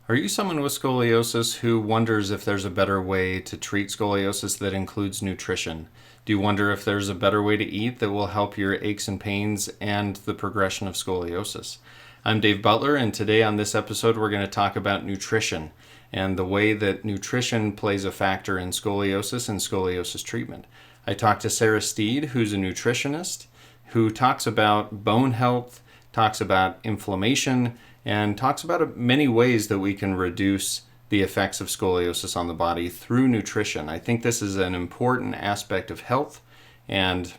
Are you someone with scoliosis who wonders if there's a better way to treat scoliosis that includes nutrition? Do you wonder if there's a better way to eat that will help your aches and pains and the progression of scoliosis? I'm Dave Butler, and today on this episode, we're going to talk about nutrition and the way that nutrition plays a factor in scoliosis and scoliosis treatment. I talked to Sarah Steed, who's a nutritionist, who talks about bone health, talks about inflammation, and talks about many ways that we can reduce the effects of scoliosis on the body through nutrition. I think this is an important aspect of health and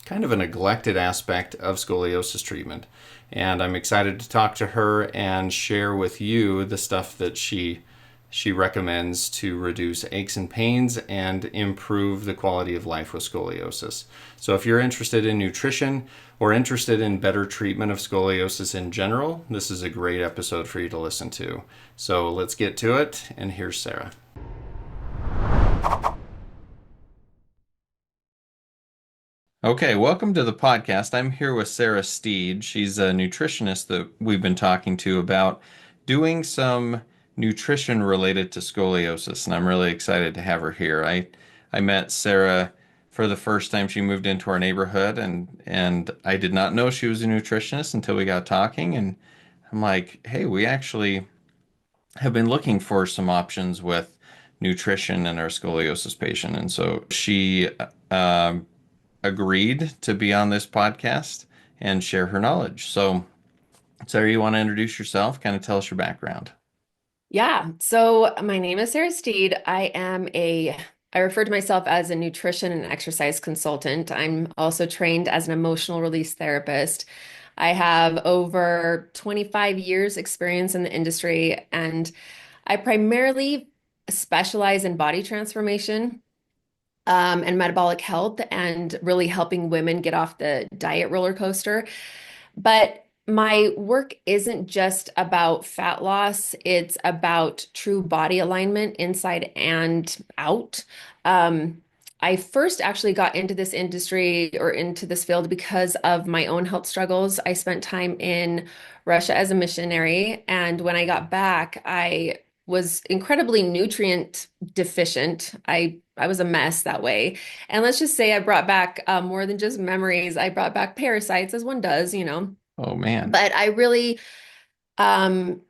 kind of a neglected aspect of scoliosis treatment. And I'm excited to talk to her and share with you the stuff that she recommends to reduce aches and pains and improve the quality of life with scoliosis. So if you're interested in nutrition or interested in better treatment of scoliosis in general, this is a great episode for you to listen to. So let's get to it, and here's Sarah. Okay, welcome to the podcast. I'm here with Sarah Steed. She's a nutritionist that we've been talking to about doing some nutrition related to scoliosis, and I'm really excited to have her here. I met Sarah for the first time. She moved into our neighborhood, and I did not know she was a nutritionist until we got talking, and I'm like, hey, we actually have been looking for some options with nutrition in our scoliosis patient. And so she agreed to be on this podcast and share her knowledge. So, Sarah, you want to introduce yourself? Kind of tell us your background. Yeah. So my name is Sarah Steed. I refer to myself as a nutrition and exercise consultant. I'm also trained as an emotional release therapist. I have over 25 years experience in the industry, and I primarily specialize in body transformation, and metabolic health and really helping women get off the diet roller coaster. But my work isn't just about fat loss, it's about true body alignment inside and out. Um, I first actually got into this industry or into this field because of my own health struggles. I spent time in Russia as a missionary, and when I got back, I was incredibly nutrient deficient. I was a mess that way. And let's just say I brought back more than just memories. I brought back parasites, as one does, you know. Oh, man. But I really um,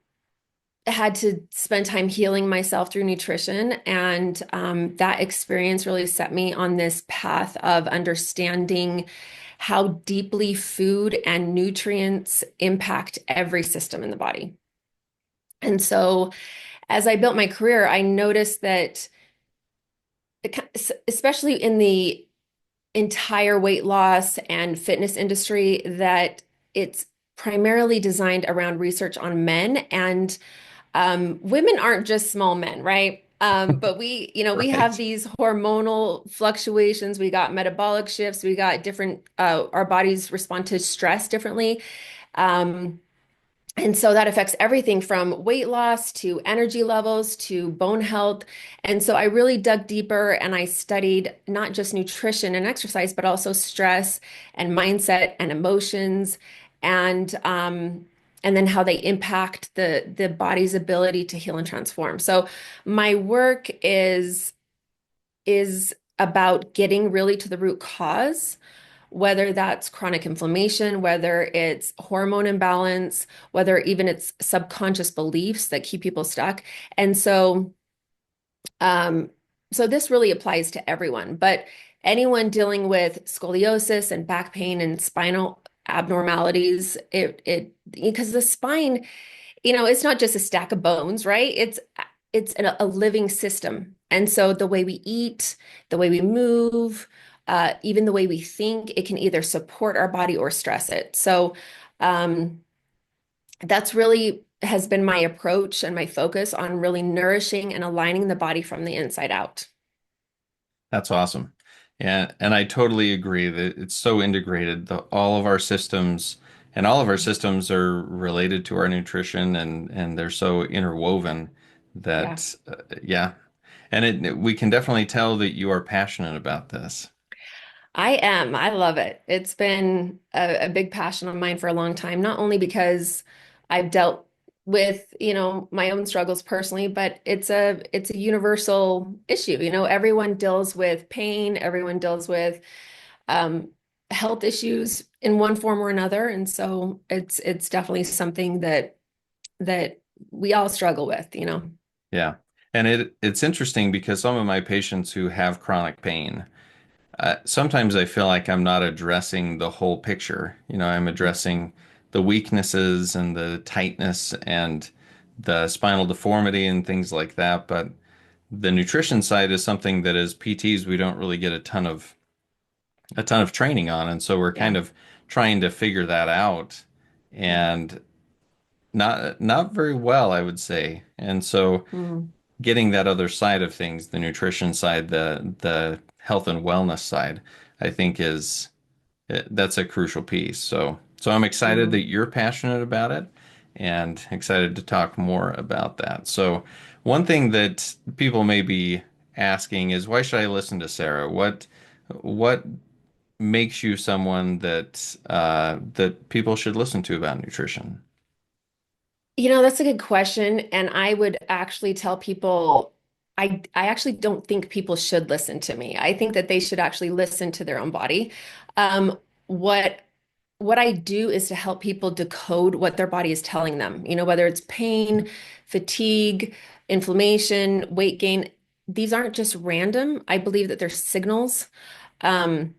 had to spend time healing myself through nutrition. And that experience really set me on this path of understanding how deeply food and nutrients impact every system in the body. And so as I built my career, I noticed that, especially in the entire weight loss and fitness industry, that it's primarily designed around research on men, and women aren't just small men, right? But we have Right. these hormonal fluctuations. We got metabolic shifts. We got different, our bodies respond to stress differently. Um, and so that affects everything from weight loss to energy levels to bone health. And so I really dug deeper and I studied not just nutrition and exercise, but also stress and mindset and emotions, and and then how they impact the body's ability to heal and transform. So my work is about getting really to the root cause, whether that's chronic inflammation, whether it's hormone imbalance, whether even it's subconscious beliefs that keep people stuck. And um, so this really applies to everyone, but anyone dealing with scoliosis and back pain and spinal abnormalities, because the spine, it's not just a stack of bones, right? It's a living system. And so the way we eat, the way we move, even the way we think, it can either support our body or stress it. So um, that's really has been my approach and my focus on really nourishing and aligning the body from the inside out. That's awesome. Yeah, and I totally agree that it's so integrated. All of our systems and all of our systems are related to our nutrition, and they're so interwoven Yeah. that yeah. And we can definitely tell that you are passionate about this. I am. I love it. It's been a big passion of mine for a long time, not only because I've dealt with, my own struggles personally, but it's a universal issue. Everyone deals with pain, everyone deals with um, health issues in one form or another, and so it's definitely something that we all struggle with. Yeah. And it's interesting because some of my patients who have chronic pain, sometimes I feel like I'm not addressing the whole picture. I'm addressing the weaknesses and the tightness and the spinal deformity and things like that. But the nutrition side is something that as PTs we don't really get a ton of training on, and so we're Yeah. kind of trying to figure that out, and not very well, I would say. And so Mhm. getting that other side of things, the nutrition side, the health and wellness side, I think that's a crucial piece. So I'm excited that Mhm. you're passionate about it and excited to talk more about that. So one thing that people may be asking is, why should I listen to Sarah? What makes you someone that people should listen to about nutrition? That's a good question. And I would actually tell people I actually don't think people should listen to me. I think that they should actually listen to their own body. Um, what what I do is to help people decode what their body is telling them, whether it's pain, fatigue, inflammation, weight gain. These aren't just random. I believe that they're signals. Um,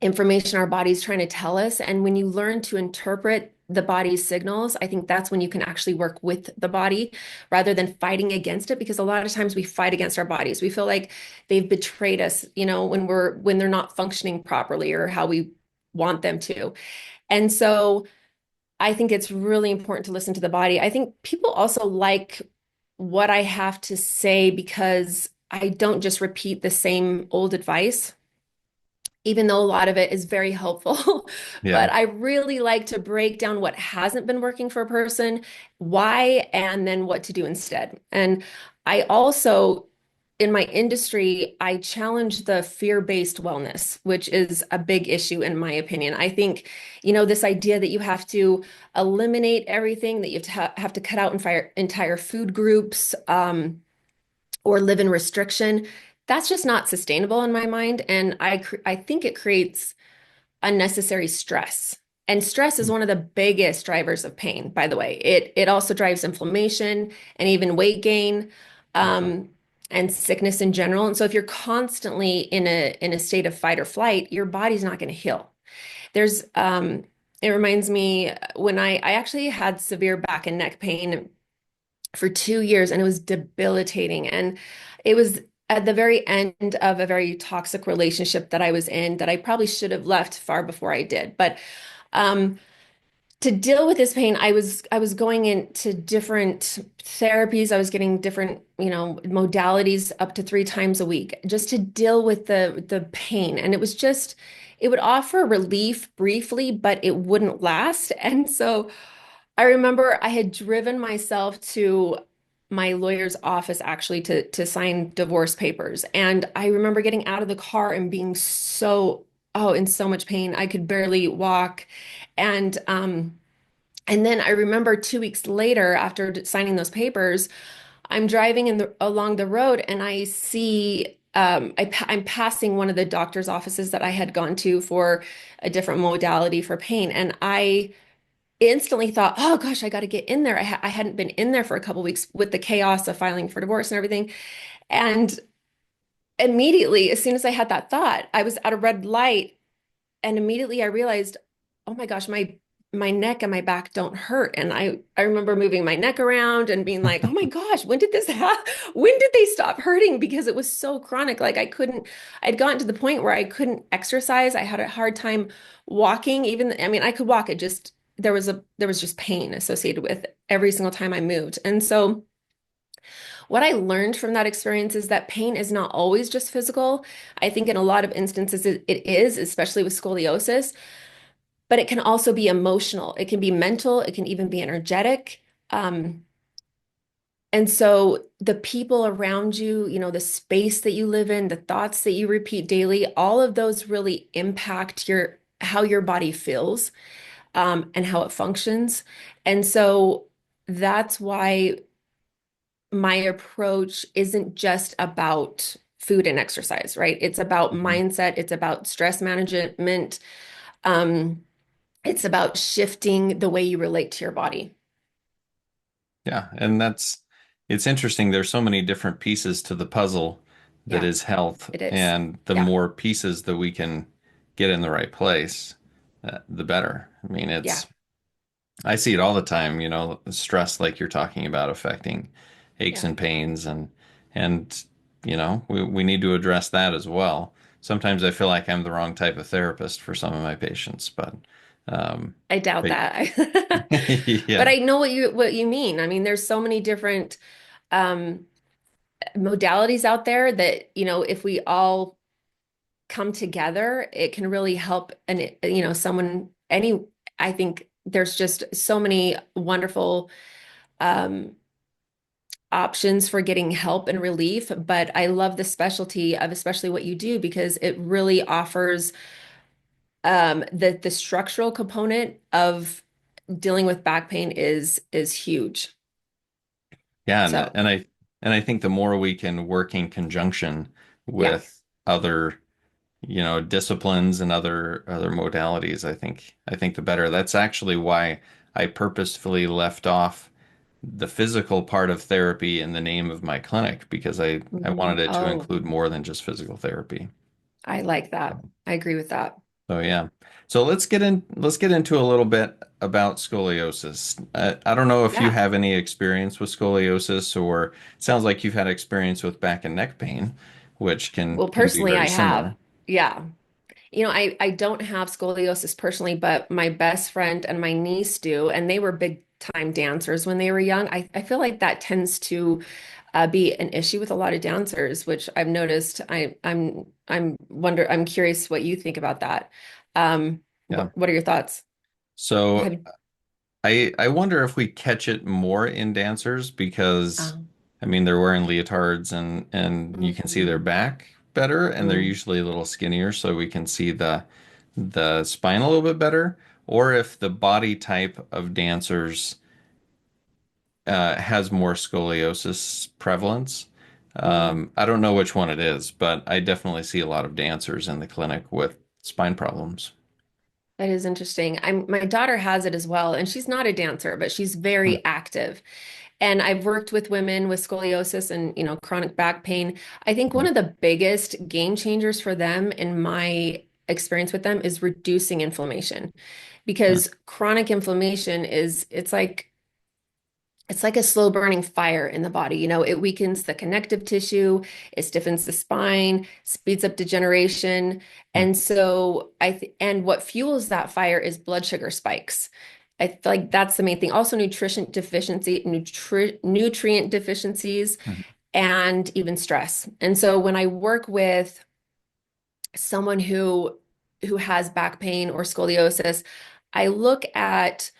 Information our body's trying to tell us. And when you learn to interpret the body's signals, I think that's when you can actually work with the body rather than fighting against it. Because a lot of times we fight against our bodies. We feel like they've betrayed us, when they're not functioning properly or how we want them to. And so I think it's really important to listen to the body. I think people also like what I have to say because I don't just repeat the same old advice, even though a lot of it is very helpful. Yeah. But I really like to break down what hasn't been working for a person, why, and then what to do instead. And I also, in my industry, I challenge the fear-based wellness, which is a big issue in my opinion. I think, this idea that you have to eliminate everything, that you have to cut out entire food groups, or live in restriction, that's just not sustainable in my mind. And I think it creates unnecessary stress. And stress is one of the biggest drivers of pain, by the way. It also drives inflammation and even weight gain, Mhm. um, and sickness in general. And so if you're constantly in a state of fight or flight, your body's not going to heal. There's it reminds me when I actually had severe back and neck pain for 2 years, and it was debilitating. And it was at the very end of a very toxic relationship that I was in that I probably should have left far before I did. But um, to deal with this pain, I was going into different therapies. I was getting different, modalities up to 3 times a week just to deal with the pain. And it would offer relief briefly, but it wouldn't last. And so I remember I had driven myself to my lawyer's office actually to sign divorce papers. And I remember getting out of the car and being in so much pain. I could barely walk. And then I remember 2 weeks later, after signing those papers, I'm driving along the road and I see I'm passing one of the doctor's offices that I had gone to for a different modality for pain. And I instantly thought, oh gosh, I got to get in there. I hadn't been in there for a couple weeks with the chaos of filing for divorce and everything. And immediately, as soon as I had that thought, I was at a red light, and immediately I realized, oh my gosh, my neck and my back don't hurt. And I remember moving my neck around and being like, oh my gosh, when did they stop hurting? Because it was so chronic. Like I'd gotten to the point where I couldn't exercise. I had a hard time walking. I mean, I could walk. There was just pain associated with every single time I moved. And so what I learned from that experience is that pain is not always just physical. I think in a lot of instances it is, especially with scoliosis, but it can also be emotional. It can be mental. It can even be energetic. Um, and so the people around you, the space that you live in, the thoughts that you repeat daily, all of those really impact how your body feels, and how it functions. And so that's why my approach isn't just about food and exercise, right? It's about Mhm. mindset, it's about stress management, um, it's about shifting the way you relate to your body. Yeah, and it's interesting. There's so many different pieces to the puzzle that Yeah, is health, it is. and the Yeah, more pieces that we can get in the right place, the better. I mean, yeah, I see it all the time, stress like you're talking about affecting aches yeah. and pains and we need to address that as well. Sometimes I feel like I'm the wrong type of therapist for some of my patients, um I doubt but that. But yeah. I know what you mean. I mean, there's so many different um modalities out there that, if we all come together, it can really help and someone any I think there's just so many wonderful um options for getting help and relief, but I love the specialty of especially what you do because it really offers the structural component of dealing with back pain is huge. Yeah, and, So, and I and I think the more we can work in conjunction yeah. with other, disciplines and other modalities, I think the better. That's actually why I purposefully left off the physical part of therapy in the name of my clinic because I wanted it to Oh, include more than just physical therapy. I like that. I agree with that. So yeah. So let's get into a little bit about scoliosis. I don't know if you Yeah. have any experience with scoliosis or it sounds like you've had experience with back and neck pain, which can Well, can be personally, very I have. similar. Yeah. I don't have scoliosis personally, but my best friend and my niece do, and they were big time dancers when they were young. I feel like that tends to be an issue with a lot of dancers, which I've noticed. I'm curious what you think about that. Yeah. What are your thoughts? So Have I wonder if we catch it more in dancers because um, I mean they're wearing leotards and you can see their mm, back better and they're mm, usually a little skinnier so we can see the spine a little bit better or if the body type of dancers has more scoliosis prevalence. mm. I don't know which one it is, but I definitely see a lot of dancers in the clinic with spine problems. That is interesting. My daughter has it as well, and she's not a dancer, but she's Hmm. very active. And I've worked with women with scoliosis and, chronic back pain. I think one of the biggest game changers for them in my experience with them is reducing inflammation Hmm. because chronic inflammation it's like a slow burning fire in the body. It weakens the connective tissue, it stiffens the spine, speeds up degeneration. Hmm. And so and what fuels that fire is blood sugar spikes. I feel like that's the main thing. Also, nutrient deficiencies, Hmm. and even stress. And so when I work with someone who has back pain or scoliosis, I look at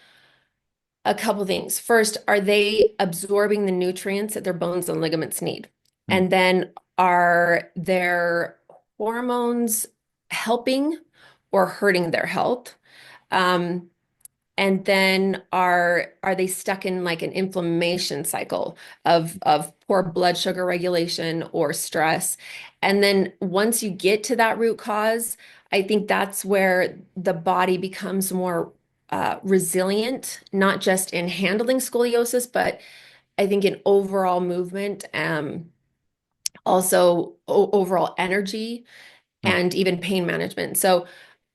a couple things. First, are they absorbing the nutrients that their bones and ligaments need? Hmm. And then are their hormones helping or hurting their health? Um, and then are they stuck in like an inflammation cycle of poor blood sugar regulation or stress? And then once you get to that root cause, I think that's where the body becomes more resilient, not just in handling scoliosis, but I think in overall movement, also overall energy Hmm. and even pain management. So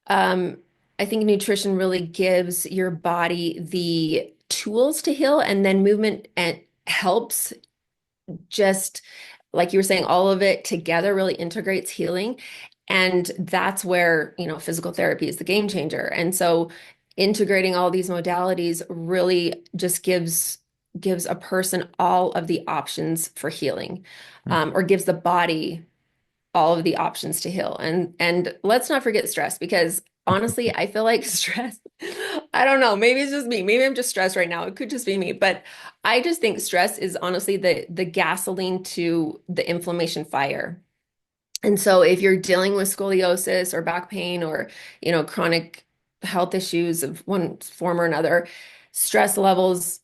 um, I think nutrition really gives your body the tools to heal, and then movement and helps just like you were saying, all of it together really integrates healing. And that's where, physical therapy is the game changer. And so integrating all these modalities really just gives a person all of the options for healing, Hmm. or gives the body all of the options to heal. And let's not forget stress because honestly, I feel like stress, I don't know, maybe it's just me. Maybe I'm just stressed right now. It could just be me, but I just think stress is honestly the gasoline to the inflammation fire. And so if you're dealing with scoliosis or back pain or, chronic health issues of one form or another, stress levels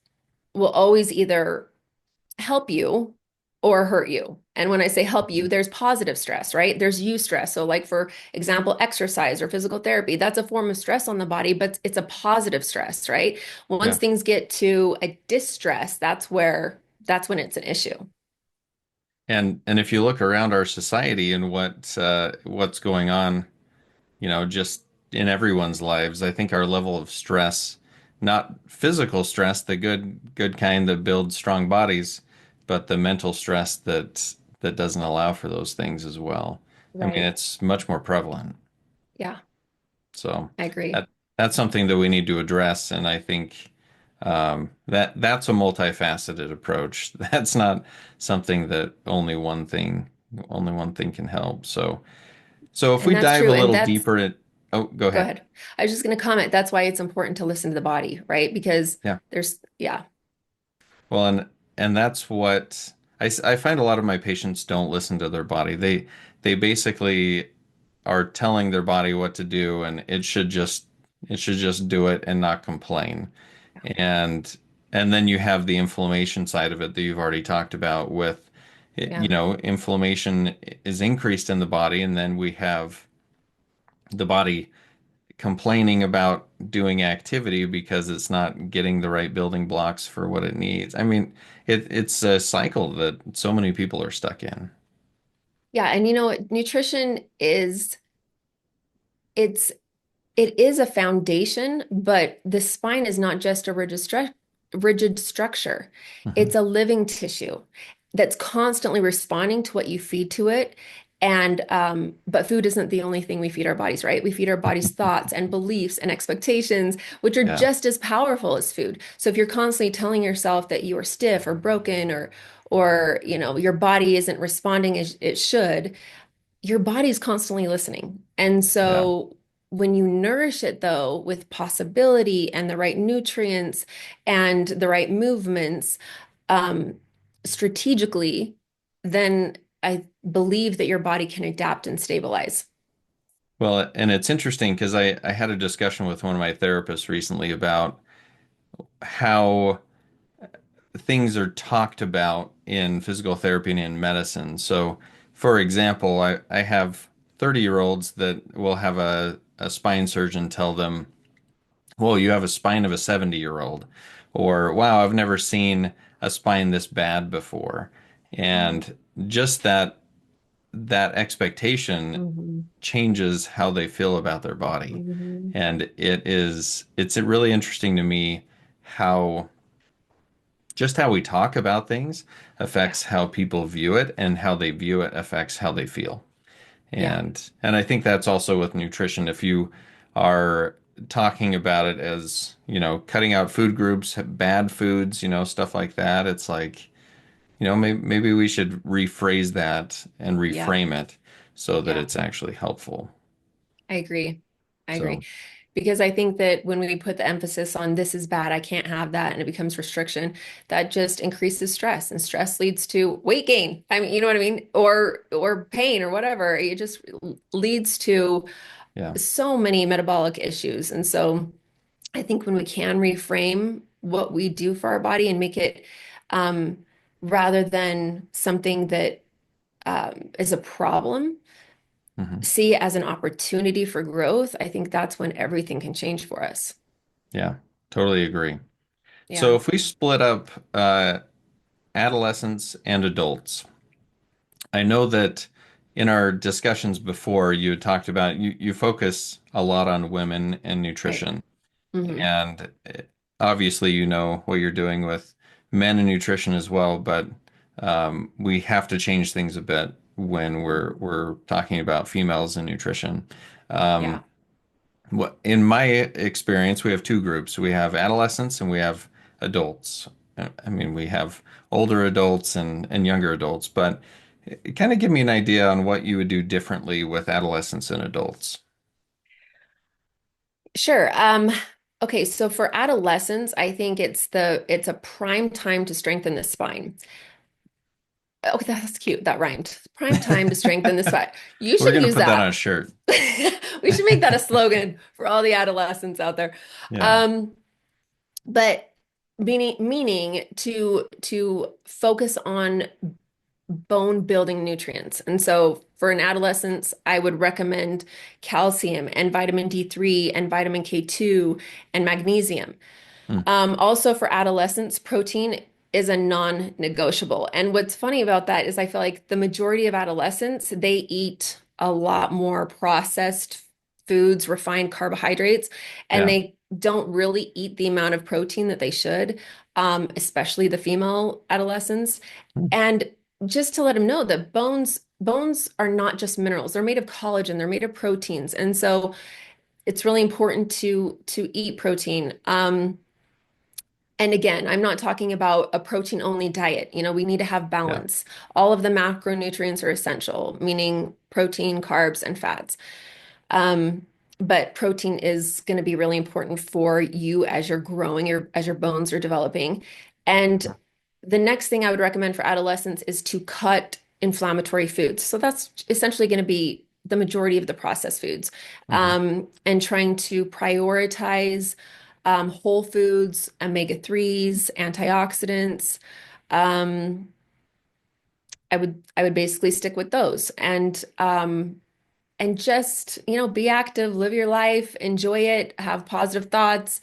will always either help you or hurt you. And when I say help you, there's positive stress, right? There's eustress. So, like for example, exercise or physical therapy, that's a form of stress on the body, but it's a positive stress, right? Once Yeah. things get to a distress, that's when it's an issue. And if you look around our society and what's going on, just in everyone's lives, I think our level of stress, not physical stress, the good kind that builds strong bodies, but the mental stress that doesn't allow for those things as well. I mean, Right. it's much more prevalent. Yeah, So I agree. that that's something that we need to address, and I think that's a multifaceted approach. That's not something that only one thing can help. So if And we that's dive a true. And little that's, deeper in, oh, go go ahead. ahead. I was just going to comment. That's why it's important to listen to the body, right? Because Yeah. yeah, Well, and that's what I find a lot of my patients don't listen to their body. They basically are telling their body what to do, and it should just do it and not complain. And and then you have the inflammation side of it that you've already talked about with, yeah, inflammation is increased in the body, and then we have the body complaining about doing activity because it's not getting the right building blocks for what it needs. I mean, it's a cycle that so many people are stuck in. yeah. And nutrition is it's it is a foundation, but the spine is not just a rigid structure. Hmm. It's a living tissue that's constantly responding to what you feed to it. And but food isn't the only thing we feed our bodies, right? We feed our bodies thoughts and beliefs and expectations, which are Yeah, just as powerful as food. So if you're constantly telling yourself that you are stiff or broken or your body isn't responding as it should, your body's constantly listening. And yeah. so when you nourish it though with possibility and the right nutrients and the right movements, um, strategically, then I believe that your body can adapt and stabilize. Well, and it's interesting because I had a discussion with one of my therapists recently about how things are talked about in physical therapy and in medicine. So, for example, I have 30-year-olds that will have a spine surgeon tell them, well, you have a spine of a 70-year-old, or wow, I've never seen a spine this bad before. And just that expectation Mhm. changes how they feel about their body. Mhm. And it's really interesting to me how just how we talk about things Yeah. affects how people view it, and how they view it affects how they feel. Yeah. And I think that's also with nutrition. If you are talking about it as, cutting out food groups, bad foods, stuff like that, it's like, maybe we should rephrase that and Yeah. reframe it so that Yeah. it's actually helpful. I agree. I agree. So, Because I think that when we put the emphasis on this is bad, I can't have that, and it becomes restriction, that just increases stress, and stress leads to weight gain. I mean, you know what I mean? Or pain or whatever. It just leads to yeah. so many metabolic issues. And so I think when we can reframe what we do for our body and make it um, rather than something that is a problem, Hmm. see it as an opportunity for growth, I think that's when everything can change for us. Yeah, totally agree. So Yeah. if we split up adolescents and adults, I know that in our discussions before, you had talked about you focus a lot on women and Right. nutrition. Hmm. And obviously, you know what you're doing with men and nutrition as well, but we have to change things a bit when we're talking about females and nutrition. Yeah. Um, in my experience, we have two groups. We have adolescents and we have adults. I mean, we have older adults and younger adults, but kind of give me an idea on what you would do differently with adolescents and adults. Sure. Okay, so for adolescents, I think it's a prime time to strengthen the spine. Oh, that's cute. That rhymed. Prime time to strengthen the spine. You We're should going to use put that on a that. shirt. We should make that a slogan for all the adolescents out there. Yeah. Um, but meaning to focus on bone building nutrients. And so for an adolescence, I would recommend calcium and vitamin D3 and vitamin K2 and magnesium. Hmm. Also for adolescents, protein is a non-negotiable. And what's funny about that is I feel like the majority of adolescents, they eat a lot more processed foods, refined carbohydrates, and Yeah. they don't really eat the amount of protein that they should, especially the female adolescents. Hmm. And just to let them know that bones are not just minerals. They're made of collagen, they're made of proteins. And so it's really important to eat protein. And again, I'm not talking about a protein only diet. We need to have Yeah. balance. All of the macronutrients are essential, meaning protein, carbs, and fats. Um, but protein is going to be really important for you as you're growing, as your bones are developing. And the next thing I would recommend for adolescents is to cut inflammatory foods. So that's essentially going to be the majority of the processed foods, Hmm. and trying to prioritize whole foods, omega-3s, antioxidants. Um, I would basically stick with those and just, be active, live your life, enjoy it, have positive thoughts.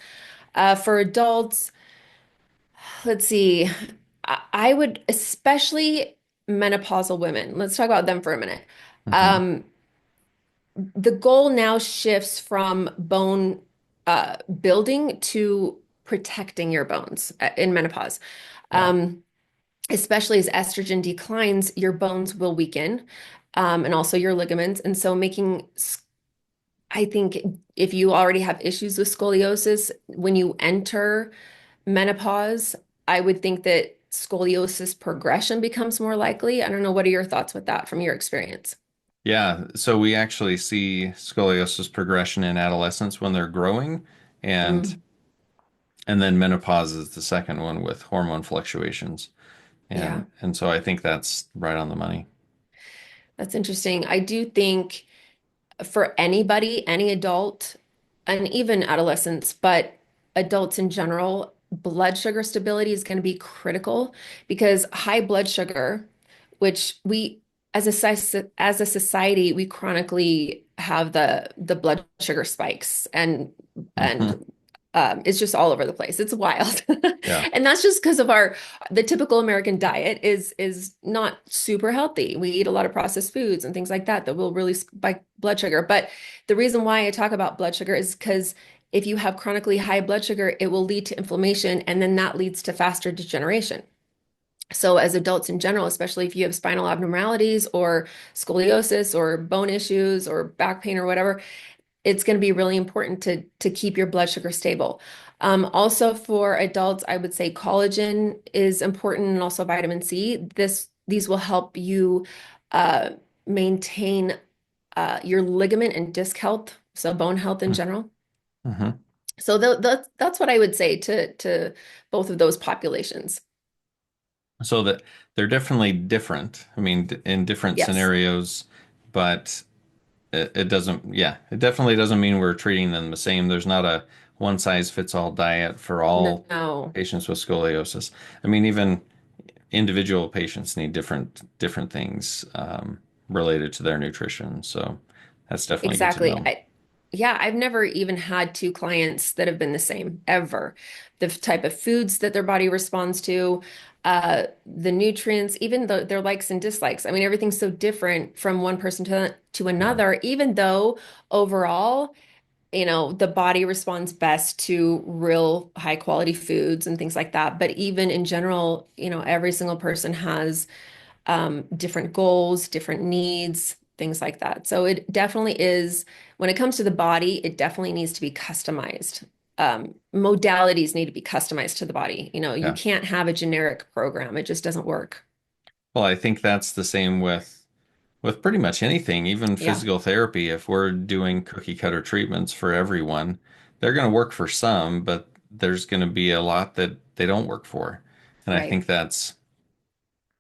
For adults, let's see, I would, especially menopausal women, let's talk about them for a minute. Hmm. Um, the goal now shifts from bone building to protecting your bones in menopause. Yeah. Um, Especially as estrogen declines, your bones will weaken, and also your ligaments. And so I think if you already have issues with scoliosis, when you enter menopause, I would think that scoliosis progression becomes more likely. I don't know. What are your thoughts with that from your experience? Yeah. So we actually see scoliosis progression in adolescents when they're growing, and Mm, and then menopause is the second one with hormone fluctuations. yeah, And so I think that's right on the money. that's interesting. I do think for anybody, any adult, and even adolescents, but adults in general, blood sugar stability is going to be critical because high blood sugar, which we as a society, we chronically have the blood sugar spikes Hmm. and it's just all over the place. It's wild. Yeah. And that's just because of the typical American diet is not super healthy. We eat a lot of processed foods and things like that that will really spike blood sugar. But the reason why I talk about blood sugar is because if you have chronically high blood sugar, it will lead to inflammation, and then that leads to faster degeneration. So as adults in general, especially if you have spinal abnormalities or scoliosis or bone issues or back pain or whatever, it's going to be really important to keep your blood sugar stable. Also for adults, I would say collagen is important and also vitamin C. These will help you uh, maintain your ligament and disc health, so bone health in general. Hmm. So that's what I would say to both of those populations. So that they're definitely different. I mean, in different Yes. scenarios, but it doesn't, yeah, it definitely doesn't mean we're treating them the same. There's not a one size fits all diet for all No. patients with scoliosis. I mean, even individual patients need different things related to their nutrition. So that's definitely good to Exactly. know. Yeah, I've never even had two clients that have been the same ever. The type of foods that their body responds to, the nutrients, even their likes and dislikes. I mean, everything's so different from one person to Yeah. another, even though overall, the body responds best to real high quality foods and things like that. But even in general, every single person has different goals, different needs, things like that. So it definitely is, when it comes to the body, it definitely needs to be customized. Modalities need to be customized to the body. You Yeah. can't have a generic program. It just doesn't work. Well, I think that's the same with pretty much anything, even Yeah, physical therapy. If we're doing cookie cutter treatments for everyone, they're going to work for some, but there's going to be a lot that they don't work for. And I right. think that's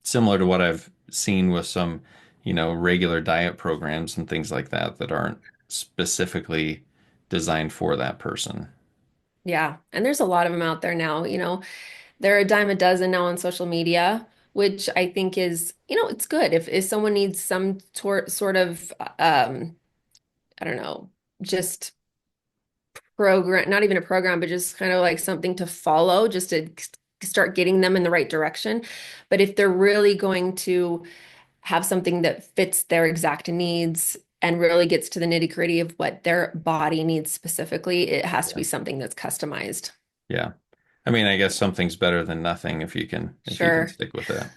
similar to what I've seen with some, regular diet programs and things like that that aren't specifically designed for that person. Yeah. And there's a lot of them out there now. There are a dime a dozen now on social media, which I think is, it's good. If someone needs some sort of, I don't know, just program, not even a program, but just kind of like something to follow just to start getting them in the right direction. But if they're really going to have something that fits their exact needs and really gets to the nitty-gritty of what their body needs specifically, it has to Yeah. be something that's customized. Yeah. I mean, I guess something's better than nothing if you can Sure. stick with that.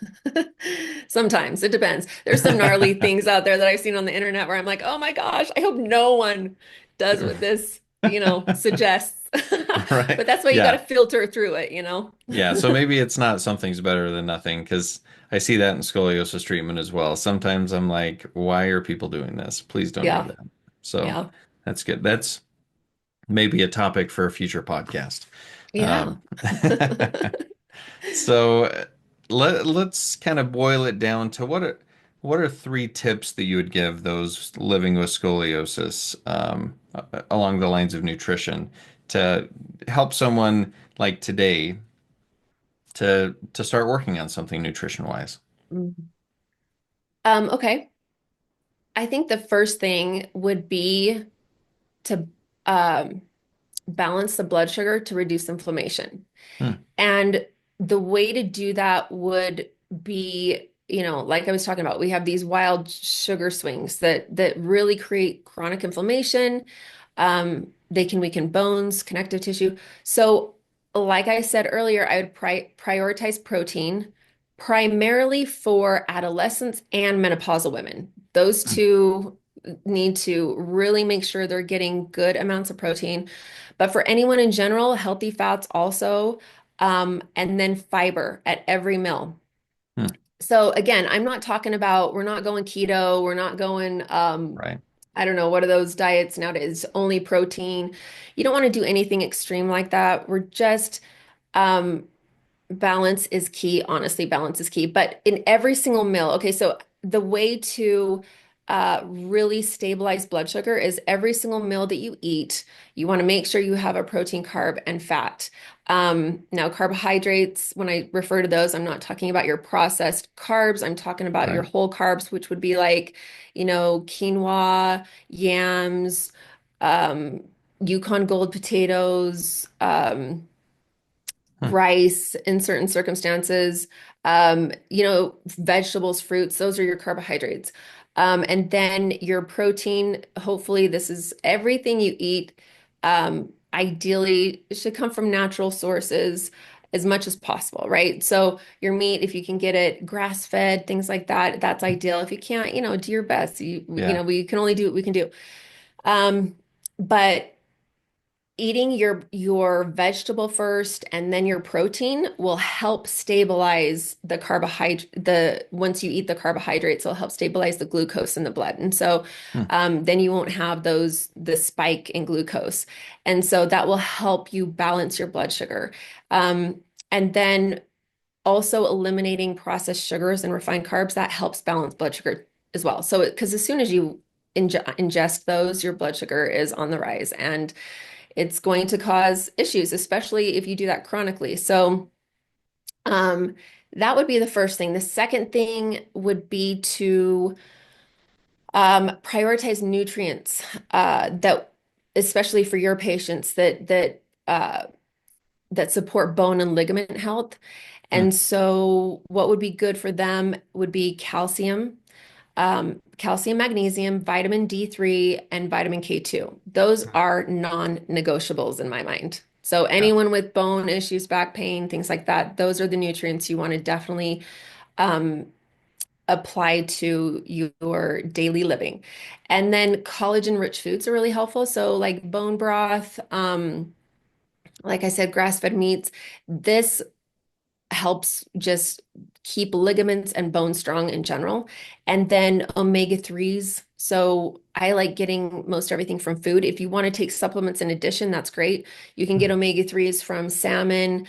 Sometimes it depends. There's some gnarly things out there that I've seen on the internet where I'm like, oh my gosh, I hope no one does what this, suggests. Right. But that's why you got to Yeah. filter through it. Yeah. So maybe it's not something's better than nothing because I see that in scoliosis treatment as well. Sometimes I'm like, why are people doing this? Please don't do Yeah, that. So yeah, that's good. That's maybe a topic for a future podcast. yeah. Um, so let's kind of boil it down to what are three tips that you would give those living with scoliosis along the lines of nutrition to help someone like today to start working on something nutrition wise? Mhm. Okay. I think the first thing would be to um, balance the blood sugar to reduce inflammation. Hmm, And the way to do that would be, like I was talking about, we have these wild sugar swings that really create chronic inflammation. They can weaken bones, connective tissue. So, like I said earlier, I would prioritize protein primarily for adolescents and menopausal women. Those hmm, two need to really make sure they're getting good amounts of protein. But for anyone in general, healthy fats also, and then fiber at every meal. hmm, So again, I'm not talking about, we're not going keto, we're not going, right. I don't know, what are those diets nowadays? Only protein. You don't want to do anything extreme like that. We're just, um, balance is key. Honestly, balance is key. But in every single meal, okay, so the way to really stabilize blood sugar is every single meal that you eat, you want to make sure you have a protein, carb, and fat. Now, carbohydrates, when I refer to those, I'm not talking about your processed carbs. I'm talking about your Right. whole carbs, which would be like, quinoa, yams, um, Yukon Gold potatoes, Hmm, rice in certain circumstances, vegetables, fruits, those are your carbohydrates. And then your protein, hopefully, this is everything you eat, ideally, it should come from natural sources as much as possible, right? So your meat, if you can get it grass-fed, things like that, that's ideal. If you can't, do your best. yeah. We can only do what we can do. But eating your vegetable first and then your protein will help stabilize the carbohydrate the once you eat the carbohydrates, it'll help stabilize the glucose in the blood. And so Hmm, then you won't have the spike in glucose. And so that will help you balance your blood sugar. And then also eliminating processed sugars and refined carbs, that helps balance blood sugar as well. So because as soon as you ingest those, your blood sugar is on the rise. And it's going to cause issues, especially if you do that chronically. So, um, that would be the first thing. The second thing would be to prioritize nutrients that, especially for your patients, that support bone and ligament health. hmm, And so, what would be good for them would be calcium, calcium, magnesium, vitamin D3, and vitamin K2. Those are non-negotiables in my mind. So yeah. anyone with bone issues, back pain, things like that, those are the nutrients you want to definitely um, apply to your daily living. And then collagen-rich foods are really helpful. So like bone broth, like I said, grass-fed meats. This helps just keep ligaments and bone strong in general. And then omega 3s. So I like getting most everything from food. If you want to take supplements in addition, that's great. You can get Hmm, omega 3s from salmon,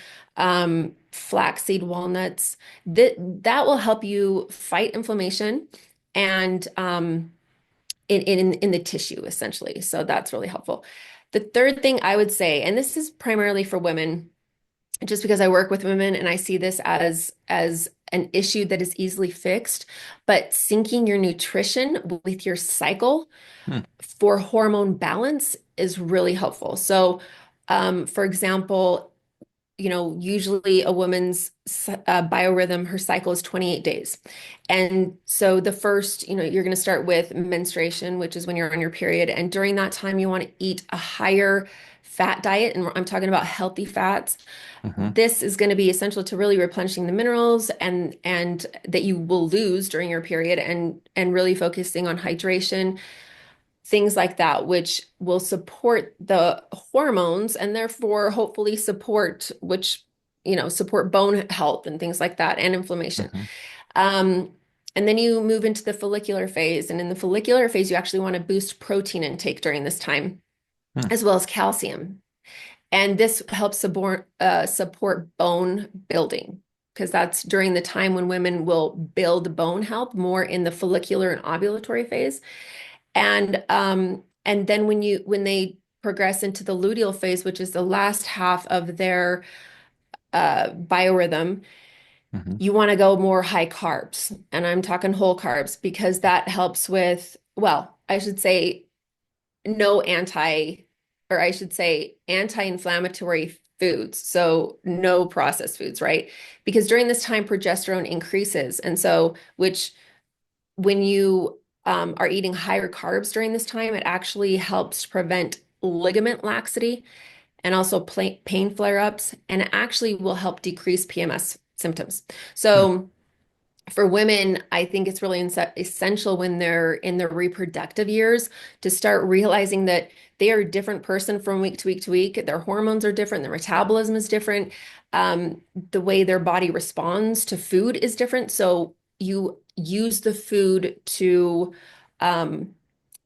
flaxseed, walnuts. That will help you fight inflammation and in the tissue essentially. So that's really helpful. The third thing I would say, and this is primarily for women, just because I work with women and I see this as an issue that is easily fixed, but syncing your nutrition with your cycle Hmm. for hormone balance is really helpful. So, for example, usually a woman's biorhythm, her cycle is 28 days. And so the first, you're going to start with menstruation, which is when you're on your period. And during that time, you want to eat a higher fat diet. And I'm talking about healthy fats. Hmm. This is going to be essential to really replenishing the minerals and that you will lose during your period and really focusing on hydration, things like that, which will support the hormones and therefore hopefully support bone health and things like that and inflammation. Hmm. Um, and then you move into the follicular phase. And in the follicular phase, you actually want to boost protein intake during this time, Hmm. as well as calcium. And this helps support bone building because that's during the time when women will build bone health more in the follicular and ovulatory phase. And then when they progress into the luteal phase, which is the last half of their biorhythm, Hmm. you want to go more high carbs. And I'm talking whole carbs because that helps with, well, I should say no anti, or I should say anti-inflammatory foods. So no processed foods, right? Because during this time, progesterone increases. And so, which when you are eating higher carbs during this time, it actually helps prevent ligament laxity and also pain flare-ups, and it actually will help decrease PMS symptoms. Hmm. So for women, I think it's really essential when they're in their reproductive years to start realizing that they are a different person from week to week to week. Their hormones are different, their metabolism is different, the way their body responds to food is different. So you use the food to um,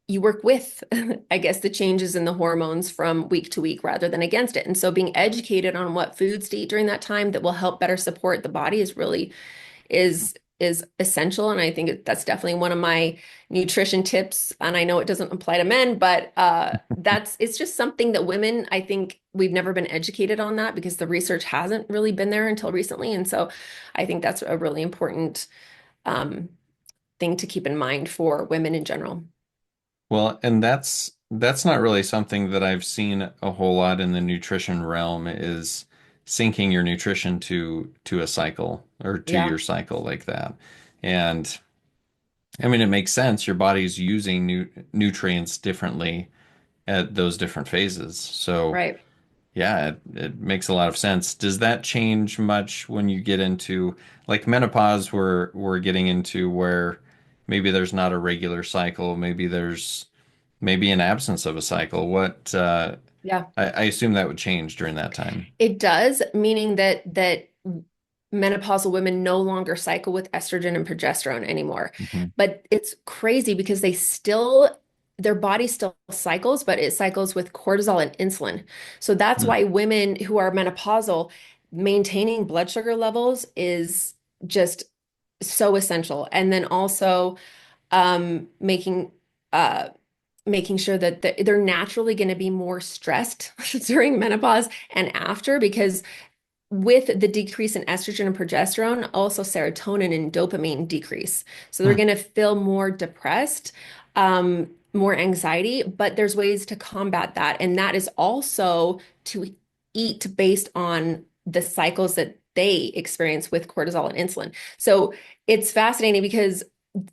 you work with, I guess, the changes in the hormones from week to week rather than against it. And so being educated on what foods to eat during that time that will help better support the body is essential. And I think that's definitely one of my nutrition tips. And I know it doesn't apply to men, but it's just something that women, I think we've never been educated on that because the research hasn't really been there until recently. And so I think that's a really important um, thing to keep in mind for women in general. Well, and that's not really something that I've seen a whole lot in the nutrition realm is syncing your nutrition to a cycle or to Yeah, your cycle like that. And I mean, it makes sense. Your body's using nutrients differently at those different phases. So, right. yeah, it makes a lot of sense. Does that change much when you get into like menopause, we're getting into where maybe there's not a regular cycle, maybe there's maybe an absence of a cycle. Yeah. I assume that would change during that time. It does, meaning that menopausal women no longer cycle with estrogen and progesterone anymore. Hmm. But it's crazy because their body still cycles, but it cycles with cortisol and insulin. So that's Hmm. why women who are menopausal, maintaining blood sugar levels is just so essential. And then also um, making uh, making sure that they're naturally going to be more stressed during menopause and after because with the decrease in estrogen and progesterone, also serotonin and dopamine decrease. So they're Hmm. going to feel more depressed, more anxiety, but there's ways to combat that. And that is also to eat based on the cycles that they experience with cortisol and insulin. So it's fascinating because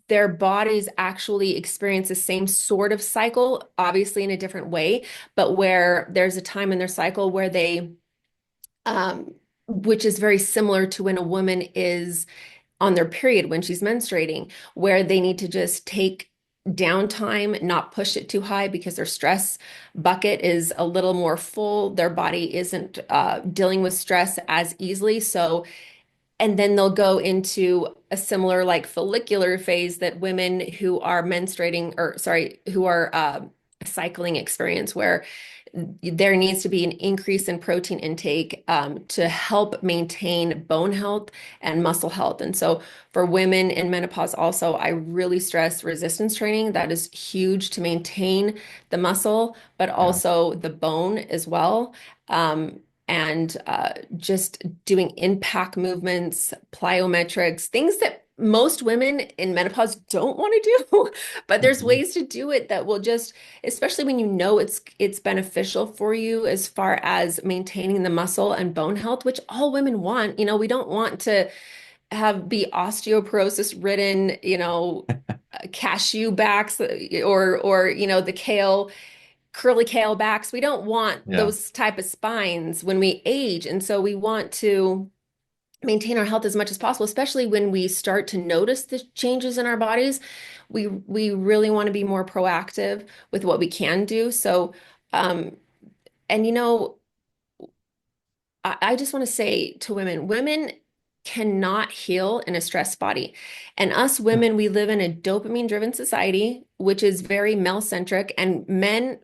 their bodies actually experience the same sort of cycle, obviously in a different way, but where there's a time in their cycle where which is very similar to when a woman is on their period when she's menstruating, where they need to just take downtime, not push it too high because their stress bucket is a little more full. Their body isn't dealing with stress as easily. So and then they'll go into a similar like follicular phase that women who are menstruating or sorry, who are cycling experience where there needs to be an increase in protein intake to help maintain bone health and muscle health. And so for women in menopause also, I really stress resistance training. That is huge to maintain the muscle, but Yeah. also the bone as well. And just doing impact movements, plyometrics, things that most women in menopause don't want to do, but there's Mhm. ways to do it that will just, especially when you know it's beneficial for you as far as maintaining the muscle and bone health, which all women want. We don't want to have be osteoporosis ridden, cashew backs or the curly kale backs. We don't want Yeah. those type of spines when we age. And so we want to maintain our health as much as possible, especially when we start to notice the changes in our bodies. We really want to be more proactive with what we can do. So, um, and I just want to say to women cannot heal in a stressed body. And us Hmm. women, we live in a dopamine driven society, which is very male centric, and men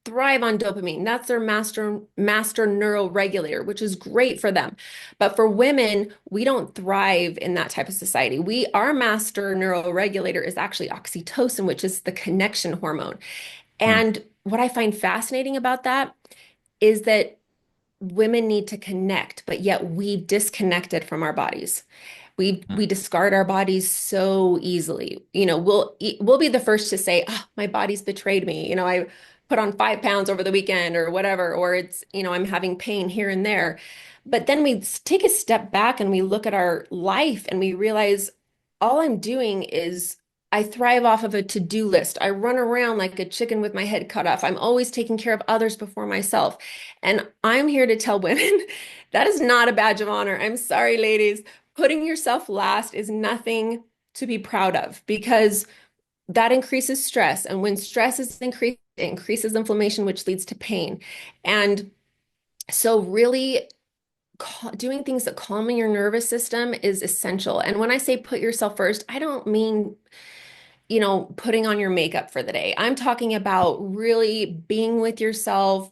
thrive on dopamine. That's their master neural regulator, which is great for them. But for women, we don't thrive in that type of society. Our master neural regulator is actually oxytocin, which is the connection hormone. Hmm. And what I find fascinating about that is that women need to connect, but yet we disconnected from our bodies. We Hmm. discard our bodies so easily. We'll be the first to say, "Oh, my body's betrayed me. I put on 5 pounds over the weekend or whatever, or I'm having pain here and there." But then we take a step back and we look at our life and we realize all I'm doing is I thrive off of a to-do list. I run around like a chicken with my head cut off. I'm always taking care of others before myself. And I'm here to tell women that is not a badge of honor. I'm sorry, ladies. Putting yourself last is nothing to be proud of because that increases stress. And when stress is increased, it increases inflammation, which leads to pain. And so, really, doing things that calming your nervous system is essential. And when I say put yourself first, I don't mean, putting on your makeup for the day. I'm talking about really being with yourself,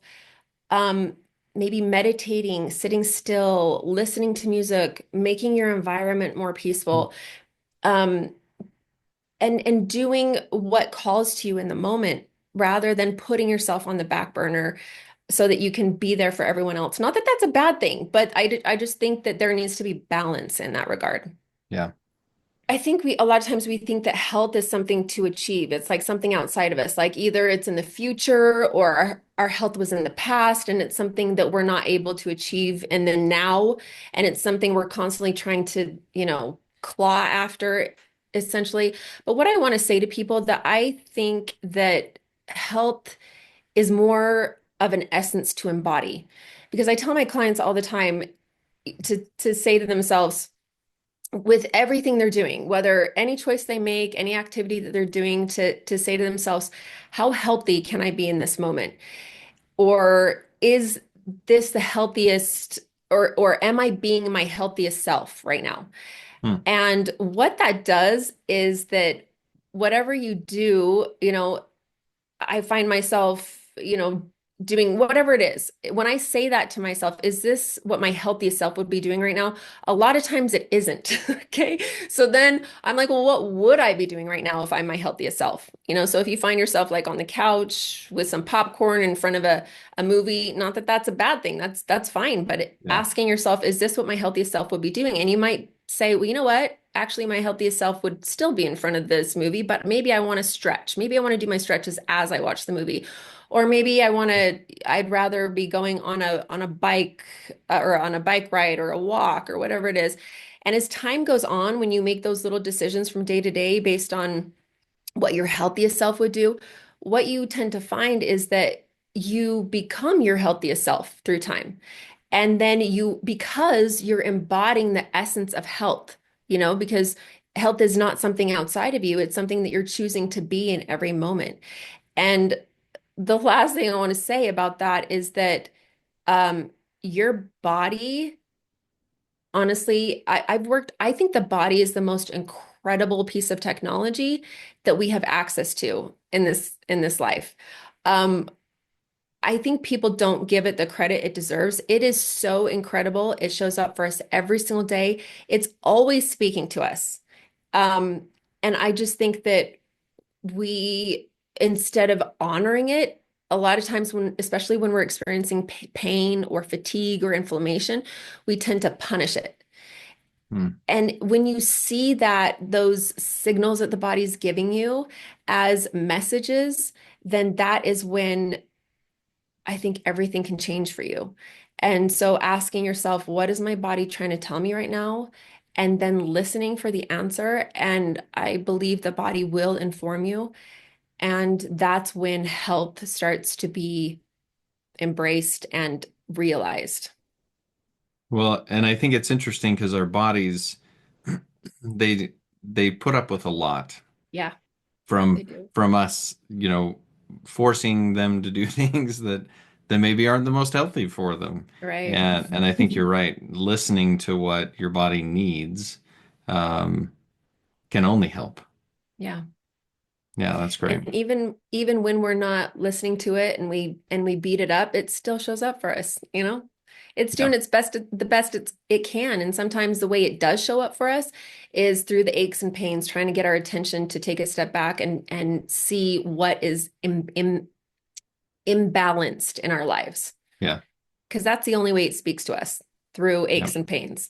um, maybe meditating, sitting still, listening to music, making your environment more Hmm. peaceful. Um, and doing what calls to you in the moment rather than putting yourself on the back burner so that you can be there for everyone else. Not that that's a bad thing, but I just think that there needs to be balance in that regard. Yeah. I think a lot of times we think that health is something to achieve. It's like something outside of us, like either it's in the future or our health was in the past and it's something that we're not able to achieve in the now. And it's something we're constantly trying to, claw after essentially. But what I want to say to people that I think that health is more of an essence to embody. Because I tell my clients all the time to say to themselves, with everything they're doing, whether any choice they make, any activity that they're doing, to say to themselves, how healthy can I be in this moment? Or is this the healthiest, or am I being my healthiest self right now? Hmm. And what that does is that whatever you do, I find myself, doing whatever it is. When I say that to myself, is this what my healthiest self would be doing right now? A lot of times it isn't. Okay. So then I'm like, well, what would I be doing right now if I'm my healthiest self? So if you find yourself like on the couch with some popcorn in front of a movie, not that that's a bad thing. That's fine. But Yeah. asking yourself, is this what my healthiest self would be doing? And you might say, well, you know what? Actually, my healthiest self would still be in front of this movie, but maybe I want to stretch. Maybe I want to do my stretches as I watch the movie. Or maybe I'd rather be going on a bike or on a bike ride or a walk or whatever it is. And as time goes on, when you make those little decisions from day to day based on what your healthiest self would do, what you tend to find is that you become your healthiest self through time. And then because you're embodying the essence of health, because health is not something outside of you, it's something that you're choosing to be in every moment. And the last thing I want to say about that is that um, your body, honestly, I think the body is the most incredible piece of technology that we have access to in this life. Um, I think people don't give it the credit it deserves. It is so incredible. It shows up for us every single day. It's always speaking to us. Um, and I just think that we, instead of honoring it, a lot of times when, especially when we're experiencing pain or fatigue or inflammation, we tend to punish it. Hmm. And when you see that those signals that the body's giving you as messages, then that is when I think everything can change for you. And so asking yourself, what is my body trying to tell me right now? And then listening for the answer. And I believe the body will inform you. And that's when health starts to be embraced and realized. Well, and I think it's interesting because our bodies, they they put up with a lot Yeah, they from do. from us, forcing them to do things that maybe aren't the most healthy for them. Right. And I think you're right. Listening to what your body needs um, can only help. Yeah. Yeah, that's great. And even when we're not listening to it and we beat it up, it still shows up for us, you know? It's Yeah, doing its best, the best it can. And sometimes the way it does show up for us is through the aches and pains, trying to get our attention to take a step back and see what is imbalanced in our lives. yeah, Because that's the only way it speaks to us, through yep, aches and pains.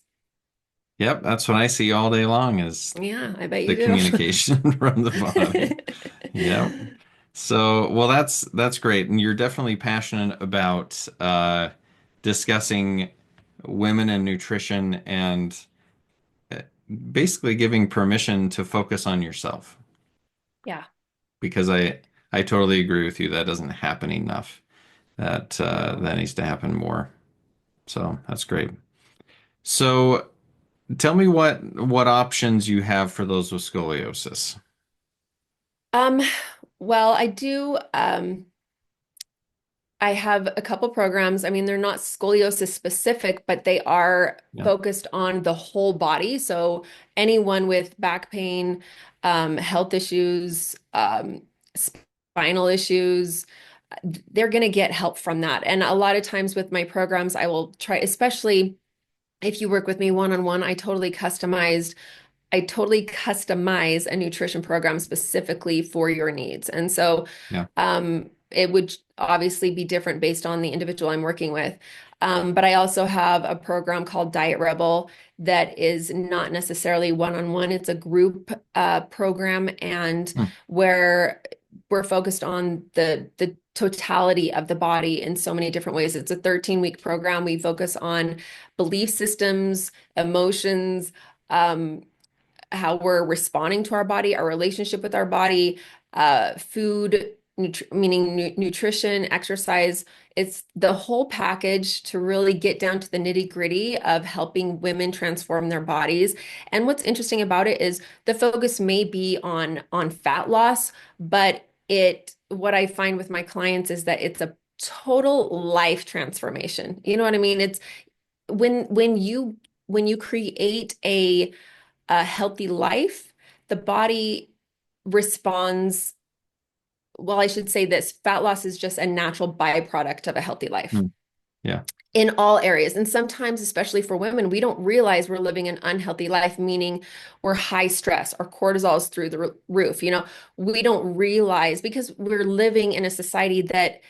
yep. That's what I see all day long is Yeah, I bet the you do. communication from the body. Yep. So, well, that's great, and you're definitely passionate about discussing women and nutrition and basically giving permission to focus on yourself. Yeah. Because I totally agree with you. That doesn't happen enough. That No. needs to happen more. So that's great. So tell me what options you have for those with scoliosis. Um, well, I have a couple programs. I mean, they're not scoliosis specific, but they are Yeah. focused on the whole body. So anyone with back pain, health issues, spinal issues, they're going to get help from that. And a lot of times with my programs, I will try, especially if you work with me one-on-one, I totally customize a nutrition program specifically for your needs. And so Yeah. it would obviously be different based on the individual I'm working with. But I also have a program called Diet Rebel that is not necessarily one-on-one. It's a group program, and Hmm. where we're focused on the totality of the body in so many different ways. It's a 13-week program. We focus on belief systems, emotions, um, how we're responding to our body, our relationship with our body, food, meaning nutrition, exercise. It's the whole package to really get down to the nitty-gritty of helping women transform their bodies. And what's interesting about it is the focus may be on fat loss, but what I find with my clients is that it's a total life transformation. You know what I mean? It's when you create a healthy life, the body responds. Well, I should say this, fat loss is just a natural byproduct of a healthy life Hmm. Yeah. in all areas. And sometimes, especially for women, we don't realize we're living an unhealthy life, meaning we're high stress, our cortisol is through the roof. We don't realize because we're living in a society that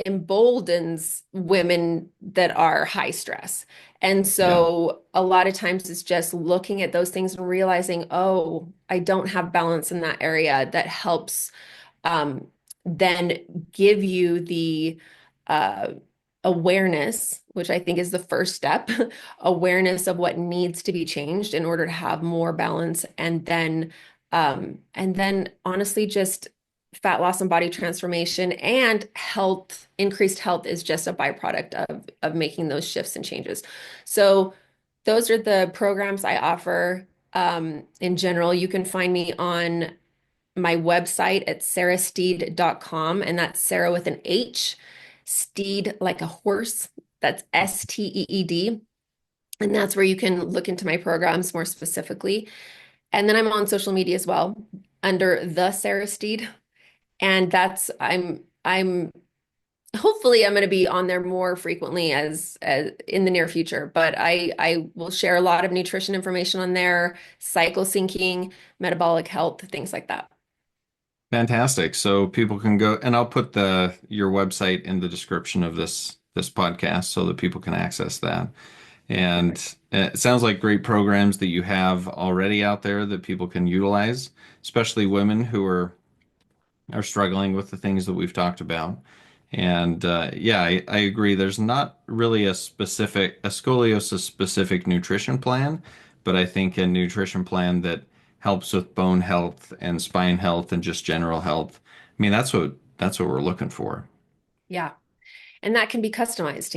emboldens women that are high stress. And Yeah. so a lot of times it's just looking at those things and realizing, oh, I don't have balance in that area that helps um, then give you the uh, awareness, which I think is the first step, awareness of what needs to be changed in order to have more balance, and then honestly, just fat loss and body transformation and health, increased health is just a byproduct of making those shifts and changes. So those are the programs I offer. In general, you can find me on my website at sarahsteed.com, and that's Sarah with an H, Steed like a horse. That's Steed. And that's where you can look into my programs more specifically. And then I'm on social media as well under the Sarah Steed. And that's I'm hopefully I'm going to be on there more frequently as in the near future, but I will share a lot of nutrition information on there, cycle syncing, metabolic health, things like that. Fantastic. So people can go, and I'll put the your website in the description of this podcast so that people can access that. And Perfect. it sounds like great programs that you have already out there that people can utilize, especially women who are struggling with the things that we've talked about. And yeah, I agree. There's not really a scoliosis specific nutrition plan, but I think a nutrition plan that helps with bone health and spine health and just general health. I mean, that's what we're looking for. Yeah. And that can be customized,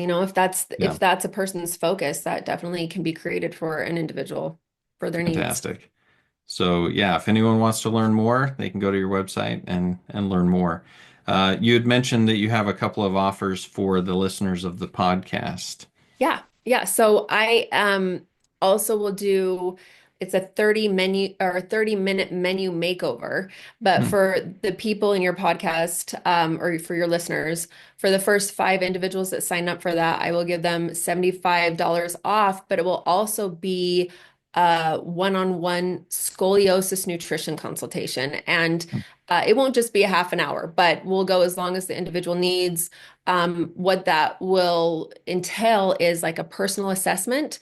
Yeah, if that's a person's focus, that definitely can be created for an individual for their needs. fantastic. So yeah, if anyone wants to learn more, they can go to your website and learn more. You had mentioned that you have a couple of offers for the listeners of the podcast. Yeah, yeah. So I also will do it's a 30-minute menu makeover, but Hmm, for the people in your podcast or for your listeners, for the first five individuals that sign up for that, I will give them $75 off, but it will also be a one-on-one scoliosis nutrition consultation. And it won't just be a half an hour, but we'll go as long as the individual needs. What that will entail is like a personal assessment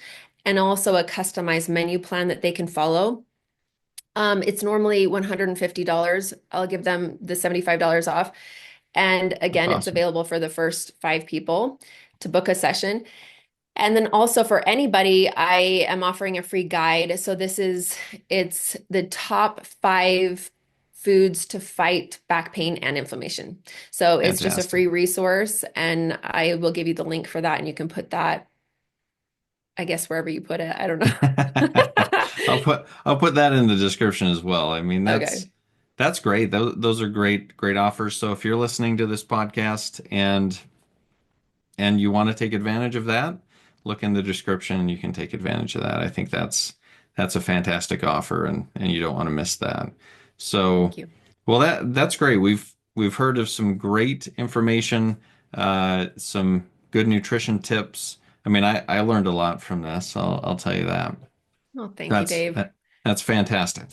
and also a customized menu plan that they can follow. It's normally $150. I'll give them the $75 off. And that's again, it's awesome. available for the first five people to book a session. And then also for anybody, I am offering a free guide. So it's the top five foods to fight back pain and inflammation. So it's just a Fantastic. free resource, and I will give you the link for that, and you can put that, I guess, wherever you put it. I don't know. I'll put that in the description as well. I mean, Okay. that's great. Those are great offers. So if you're listening to this podcast and you want to take advantage of that, look in the description and you can take advantage of that. I think that's a fantastic offer and you don't want to miss that. So, Thank you. well that's great. We've heard of some great information, some good nutrition tips. I mean, I learned a lot from this. I'll tell you that. Well, thank you, That's Dave. that's fantastic.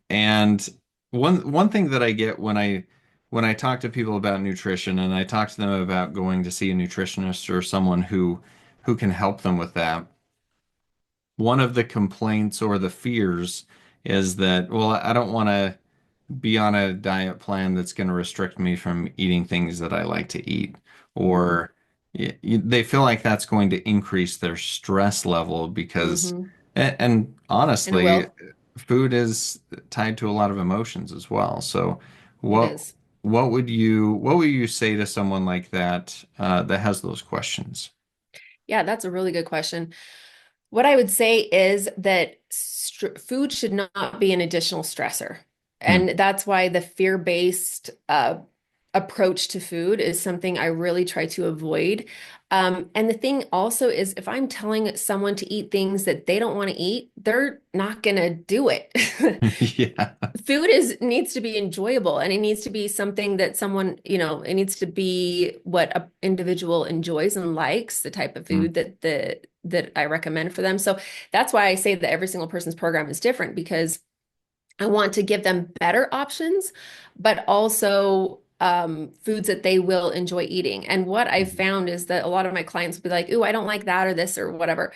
And one thing that I get when I talk to people about nutrition and I talk to them about going to see a nutritionist or someone who can help them with that, one of the complaints or the fears is that, well, I don't want to be on a diet plan that's going to restrict me from eating things that I like to eat, or they feel like that's going to increase their stress level because, Hmm. and And it honestly, will. food is tied to a lot of emotions as well. So, It what is. what would you say to someone like that that has those questions? Yeah, that's a really good question. What I would say is that food should not be an additional stressor. Hmm. And that's why the fear-based approach to food is something I really try to avoid. And the thing also is, if I'm telling someone to eat things that they don't want to eat, they're not going to do it. Yeah. Food is needs to be enjoyable and it needs to be something that someone, it needs to be what an individual enjoys and likes, the type of Hmm. food that I recommend for them. So that's why I say that every single person's program is different because I want to give them better options, but also foods that they will enjoy eating. And what I've found is that a lot of my clients will be like, "Ooh, I don't like that or this or whatever."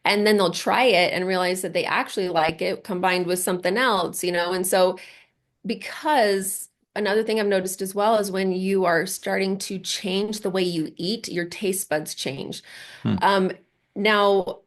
And then they'll try it and realize that they actually like it combined with something else. And so because another thing I've noticed as well is when you are starting to change the way you eat, your taste buds change. Hmm. Um, Now,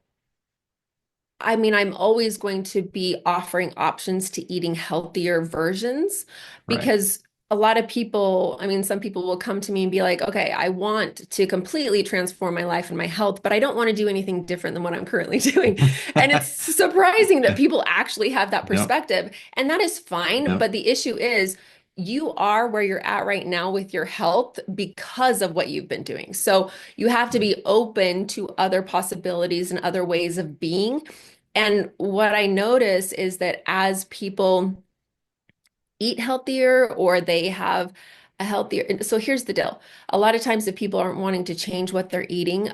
I mean, I'm always going to be offering options to eating healthier versions Right. because a lot of people, I mean, some people will come to me and be like, okay, I want to completely transform my life and my health, but I don't want to do anything different than what I'm currently doing. And it's surprising that people actually have that Yep. perspective. And that is fine. Yep. But the issue is, you are where you're at right now with your health because of what you've been doing. So you have to be open to other possibilities and other ways of being. And what I notice is that as people eat healthier or they have a healthier. So here's the deal. A lot of times if people aren't wanting to change what they're eating,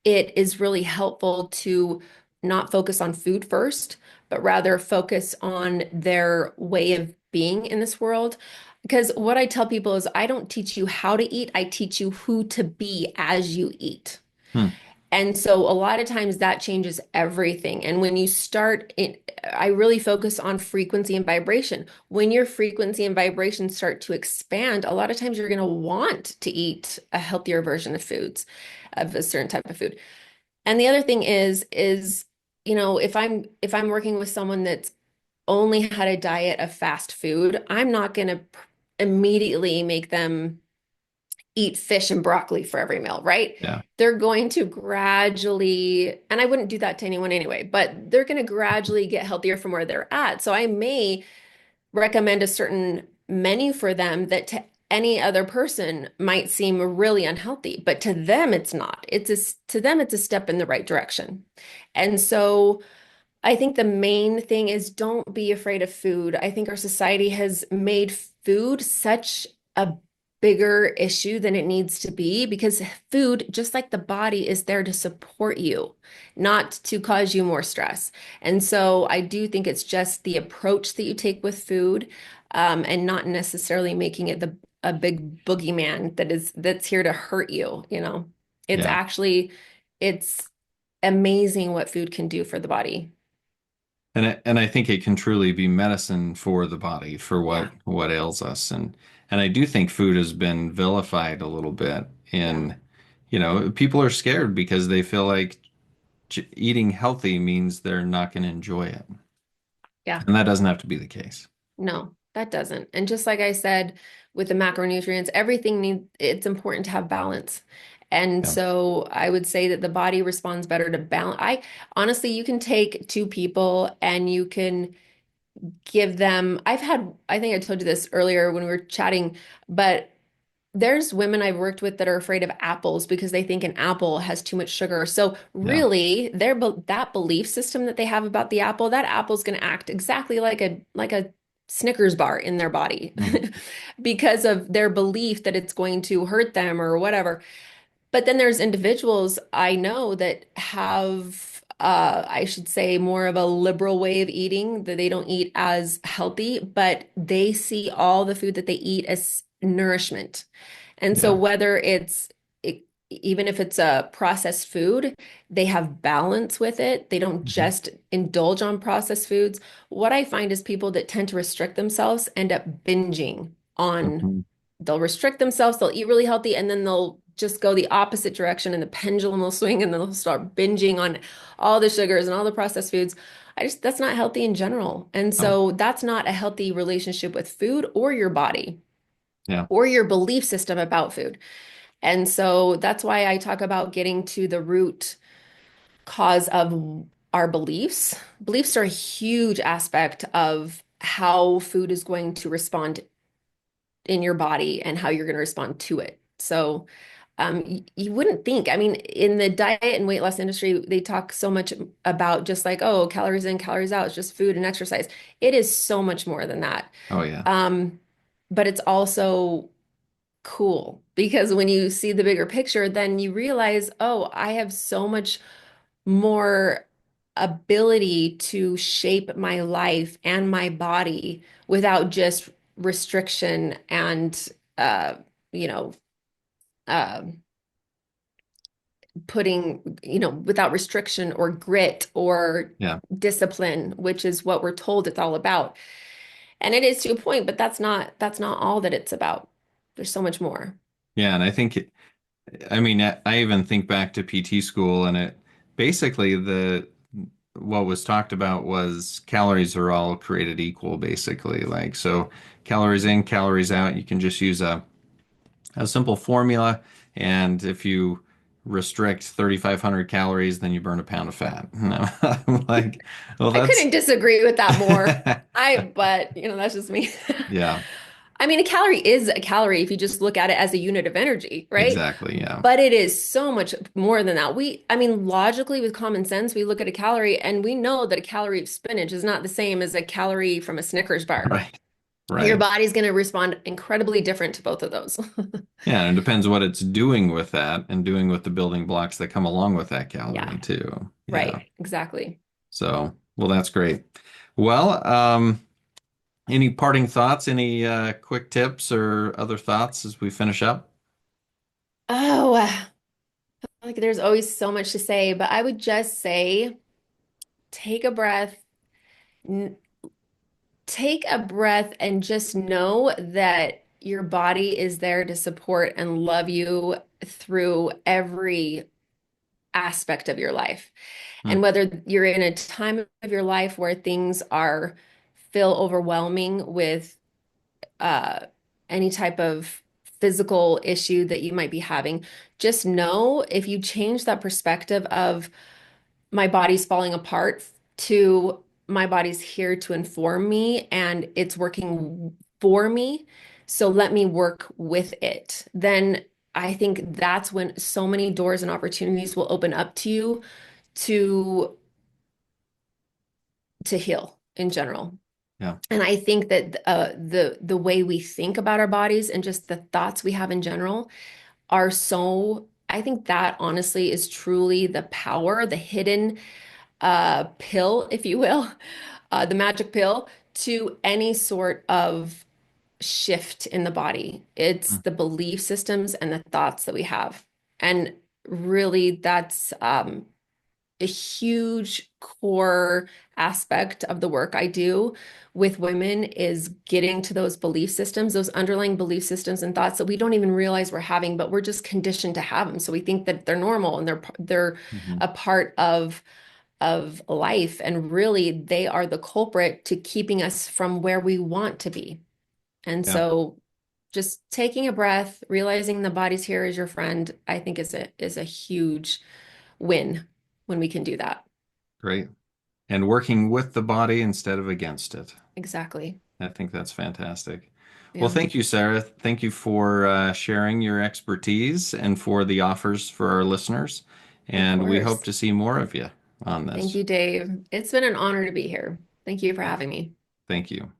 it is really helpful to not focus on food first, but rather focus on their way of being in this world. Because what I tell people is I don't teach you how to eat, I teach you who to be as you eat. Hmm. And so a lot of times that changes everything. And when you start it, I really focus on frequency and vibration. When your frequency and vibration start to expand, a lot of times you're going to want to eat a healthier version of foods, of a certain type of food. And the other thing is, if I'm working with someone that's only had a diet of fast food, I'm not going to immediately make them eat fish and broccoli for every meal, right? Yeah. They're going to gradually, and I wouldn't do that to anyone anyway, but they're going to gradually get healthier from where they're at. So I may recommend a certain menu for them that to any other person might seem really unhealthy, but to them it's not. To them it's a step in the right direction. And so I think the main thing is don't be afraid of food. I think our society has made food such a bigger issue than it needs to be because food, just like the body, is there to support you, not to cause you more stress. And so I do think it's just the approach that you take with food, and not necessarily making it a big boogeyman that's here to hurt you, you know. It's Yeah. actually it's amazing what food can do for the body. And I think it can truly be medicine for the body for Yeah, what ails us. And I do think food has been vilified a little bit yeah, in, people are scared because they feel like eating healthy means they're not going to enjoy it. yeah. And that doesn't have to be the case. No, that doesn't. And just like I said, with the macronutrients, it's important to have balance. And Yeah. so I would say that the body responds better to balance. I honestly, you can take two people and you can give them, I think I told you this earlier when we were chatting, but there's women I've worked with that are afraid of apples because they think an apple has too much sugar. So Yeah. really, that belief system that they have about the apple, that apple's going to act exactly like a Snickers bar in their body Mhm. because of their belief that it's going to hurt them or whatever. But then there's individuals I know that have, I should say, more of a liberal way of eating, that they don't eat as healthy, but they see all the food that they eat as nourishment. And so Yeah. even if it's a processed food, they have balance with it. They don't Mhm. just indulge on processed foods. What I find is people that tend to restrict themselves end up binging on, Mhm. they'll restrict themselves, they'll eat really healthy, and then they'll just go the opposite direction and the pendulum will swing and then they'll start binging on all the sugars and all the processed foods. That's not healthy in general. And Oh, so that's not a healthy relationship with food or your body yeah. or your belief system about food. And so that's why I talk about getting to the root cause of our beliefs. Beliefs are a huge aspect of how food is going to respond in your body and how you're going to respond to it. So, you wouldn't think. I mean, in the diet and weight loss industry, they talk so much about just like, oh, calories in, calories out, it's just food and exercise. It is so much more than that. Oh, yeah. Um, but it's also cool because when you see the bigger picture, then you realize, oh, I have so much more ability to shape my life and my body without just restriction and you know uh without restriction or grit or Yeah. discipline, which is what we're told it's all about. And it is to a point, but that's not all that it's about. There's so much more. Yeah. And I mean, I even think back to PT school and it basically what was talked about was calories are all created equal, basically. Like, so calories in, calories out, you can just use a simple formula. And if you restrict 3,500 calories, then you burn a pound of fat. No, I'm like, well, I that's, couldn't disagree with that more. But that's just me. yeah, I mean, a calorie is a calorie if you just look at it as a unit of energy, right? exactly. Yeah. But it is so much more than that. I mean, logically, with common sense, we look at a calorie and we know that a calorie of spinach is not the same as a calorie from a Snickers bar. Right. Your Right. body's going to respond incredibly different to both of those. Yeah, and it depends what it's doing with that and doing with the building blocks that come along with that Yeah, calorie too. Yeah. right. Exactly. So, well, that's great. Well, any parting thoughts? Any quick tips or other thoughts as we finish up? Oh, like there's always so much to say, but I would just say take a breath, n take a breath and just know that your body is there to support and love you through every aspect of your life. Hmm. And whether you're in a time of your life where things are feel overwhelming with uh, any type of physical issue that you might be having, just know if you change that perspective of my body's falling apart to my body's here to inform me and it's working for me. So let me work with it. Then I think that's when so many doors and opportunities will open up to you to heal in general. Yeah. And I think that the way we think about our bodies and just the thoughts we have in general are so, I think that honestly is truly the power, the hidden pill, if you will, the magic pill to any sort of shift in the body. It's Hmm. the belief systems and the thoughts that we have. And really, that's a huge core aspect of the work I do with women is getting to those belief systems, those underlying belief systems and thoughts that we don't even realize we're having, but we're just conditioned to have them. So we think that they're normal and they're Hmm. a part of life, and really they are the culprit to keeping us from where we want to be. And Yeah. so just taking a breath, realizing the body's here as your friend, I think is a huge win when we can do that. Great. And working with the body instead of against it. Exactly. I think that's fantastic. Well, Yeah, thank you, Sarah. Thank you for sharing your expertise and for the offers for our listeners. of And we hope course. to see more of you on Thank this. you, Dave. It's been an honor to be here. Thank you for having me. Thank you.